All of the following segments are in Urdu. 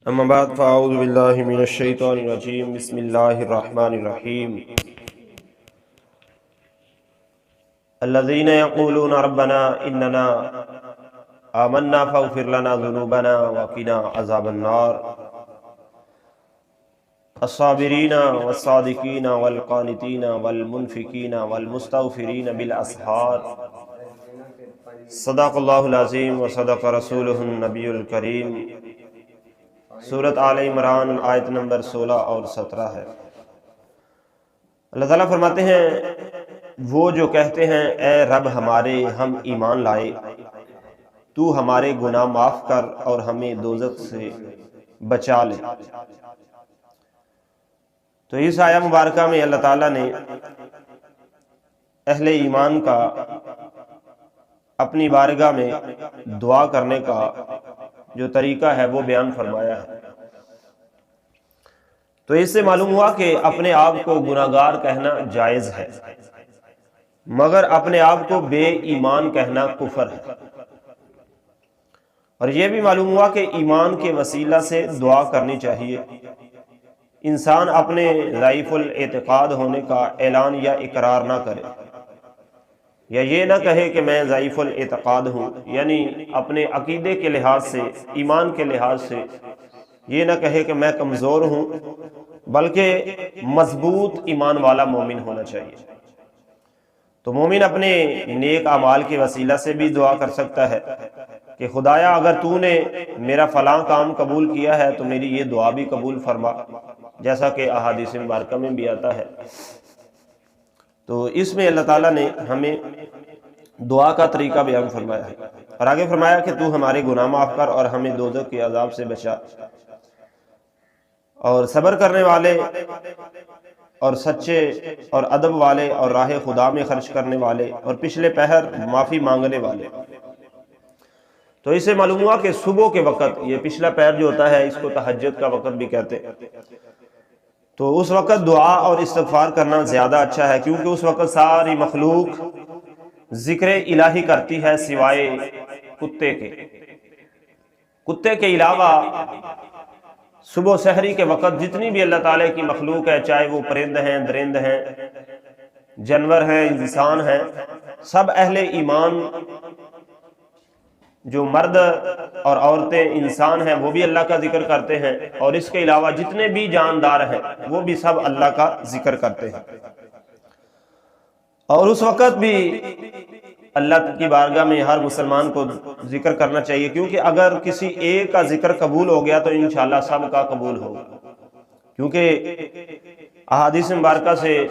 اما بعد فاعوذ باللہ من الشیطان الرجیم بسم اللہ الرحمن الرحیم الذین یقولون ربنا اننا آمنا فاغفر لنا ذنوبنا وقنا عذاب النار الصابرین والصادقین والقانتین والمنفقین والمستغفرین بالاسحار صدق اللہ العظیم وصدق رسولہ النبی الکریم۔ سورۃ آل عمران آیت نمبر 16 اور 17 ہے۔ اللہ تعالیٰ فرماتے ہیں وہ جو کہتے ہیں اے رب ہمارے ہم ایمان لائے، تو ہمارے گناہ معاف کر اور ہمیں دوزخ سے بچا لے۔ تو اس آیہ مبارکہ میں اللہ تعالیٰ نے اہل ایمان کا اپنی بارگاہ میں دعا کرنے کا جو طریقہ ہے وہ بیان فرمایا ہے۔ تو اس سے معلوم ہوا کہ اپنے آپ کو گناہگار کہنا جائز ہے، مگر اپنے آپ کو بے ایمان کہنا کفر ہے۔ اور یہ بھی معلوم ہوا کہ ایمان کے وسیلہ سے دعا کرنی چاہیے۔ انسان اپنے ضعیف الاعتقاد ہونے کا اعلان یا اقرار نہ کرے، یا یہ نہ کہے کہ میں ضعیف الاعتقاد ہوں، یعنی اپنے عقیدے کے لحاظ سے، ایمان کے لحاظ سے یہ نہ کہے کہ میں کمزور ہوں، بلکہ مضبوط ایمان والا مومن ہونا چاہیے۔ تو مومن اپنے نیک اعمال کے وسیلہ سے بھی دعا کر سکتا ہے کہ خدایا اگر تو نے میرا فلاں کام قبول کیا ہے تو میری یہ دعا بھی قبول فرما، جیسا کہ احادیث مبارکہ میں بھی آتا ہے۔ تو اس میں اللہ تعالیٰ نے ہمیں دعا کا طریقہ بیان فرمایا ہے، اور آگے فرمایا کہ تو ہمارے گناہ معاف کر اور ہمیں دوزخ کے عذاب سے بچا۔ اور صبر کرنے والے اور سچے اور ادب والے اور راہ خدا میں خرچ کرنے والے اور پچھلے پہر معافی مانگنے والے۔ تو اس سے معلوم ہوا کہ صبح کے وقت، یہ پچھلا پہر جو ہوتا ہے اس کو تہجد کا وقت بھی کہتے ہیں، تو اس وقت دعا اور استغفار کرنا زیادہ اچھا ہے، کیونکہ اس وقت ساری مخلوق ذکر الہی کرتی ہے سوائے کتے کے۔ کتے کے علاوہ صبح سحری کے وقت جتنی بھی اللہ تعالیٰ کی مخلوق ہے، چاہے وہ پرند ہیں، درند ہیں، جانور ہیں، انسان ہیں، سب اہل ایمان جو مرد اور عورتیں انسان ہیں وہ بھی اللہ کا ذکر کرتے ہیں، اور اس کے علاوہ جتنے بھی جاندار ہیں وہ بھی سب اللہ کا ذکر کرتے ہیں۔ اور اس وقت بھی اللہ کی بارگاہ میں ہر مسلمان کو ذکر کرنا چاہیے، کیونکہ اگر کسی ایک کا ذکر قبول ہو گیا تو انشاءاللہ سب کا قبول ہوگا، کیونکہ احادیث مبارکہ سے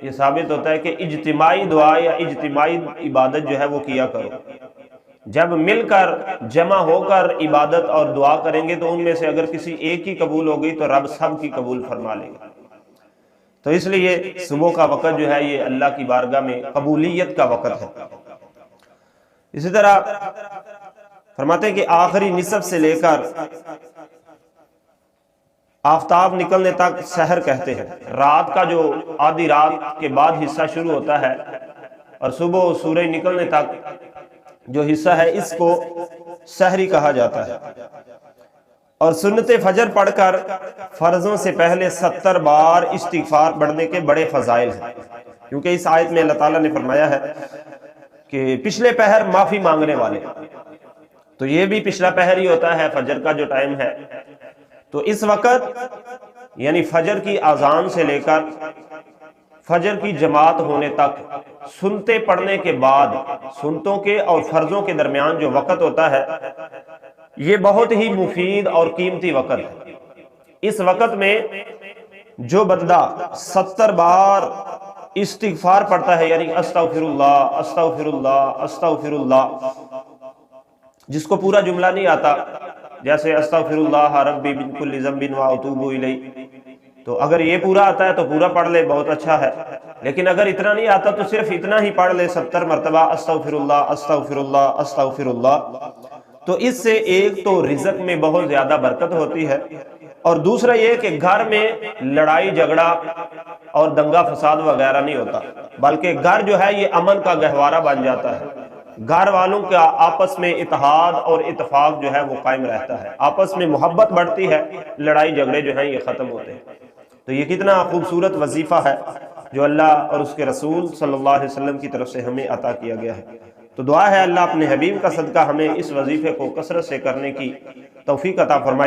یہ ثابت ہوتا ہے کہ اجتماعی دعا یا اجتماعی عبادت جو ہے وہ کیا کرو۔ جب مل کر جمع ہو کر عبادت اور دعا کریں گے تو ان میں سے اگر کسی ایک کی قبول ہو گئی تو رب سب کی قبول فرما لے گا۔ تو اس لیے صبح کا وقت جو ہے یہ اللہ کی بارگاہ میں قبولیت کا وقت ہے۔ اسی طرح فرماتے ہیں کہ آخری نصف سے لے کر آفتاب نکلنے تک سحر کہتے ہیں۔ رات کا جو آدھی رات کے بعد حصہ شروع ہوتا ہے اور صبح سورج نکلنے تک جو حصہ ہے اس کو سحری کہا جاتا ہے۔ اور سنت فجر پڑھ کر فرضوں سے پہلے 70 بار استغفار پڑھنے کے بڑے فضائل ہیں، کیونکہ اس آیت میں اللہ تعالیٰ نے فرمایا ہے کہ پچھلے پہر معافی مانگنے والے، تو یہ بھی پچھلا پہر ہی ہوتا ہے، فجر کا جو ٹائم ہے۔ تو اس وقت یعنی فجر کی اذان سے لے کر فجر کی جماعت ہونے تک سنتے پڑھنے کے بعد، سنتوں کے اور فرضوں کے درمیان جو وقت ہوتا ہے یہ بہت ہی مفید اور قیمتی وقت ہے۔ اس وقت میں جو بندہ 70 بار استغفار پڑھتا ہے، یعنی استغفر اللہ استغفر اللہ استغفر اللہ، جس کو پورا جملہ نہیں آتا، جیسے استغفر اللہ ربی من کل ذنب واتوب الیہ، تو اگر یہ پورا آتا ہے تو پورا پڑھ لے، بہت اچھا ہے۔ لیکن اگر اتنا نہیں آتا تو صرف اتنا ہی پڑھ لے 70 مرتبہ استغفر اللہ استغفر اللہ استغفر اللہ۔ تو اس سے ایک تو رزق میں بہت زیادہ برکت ہوتی ہے، اور دوسرا یہ کہ گھر میں لڑائی جھگڑا اور دنگا فساد وغیرہ نہیں ہوتا، بلکہ گھر جو ہے یہ امن کا گہوارہ بن جاتا ہے۔ گھر والوں کا آپس میں اتحاد اور اتفاق جو ہے وہ قائم رہتا ہے، آپس میں محبت بڑھتی ہے، لڑائی جھگڑے جو ہیں یہ ختم ہوتے ہیں۔ تو یہ کتنا خوبصورت وظیفہ ہے جو اللہ اور اس کے رسول صلی اللہ علیہ وسلم کی طرف سے ہمیں عطا کیا گیا ہے۔ تو دعا ہے اللہ اپنے حبیب کا صدقہ ہمیں اس وظیفے کو کثرت سے کرنے کی توفیق عطا فرمائے۔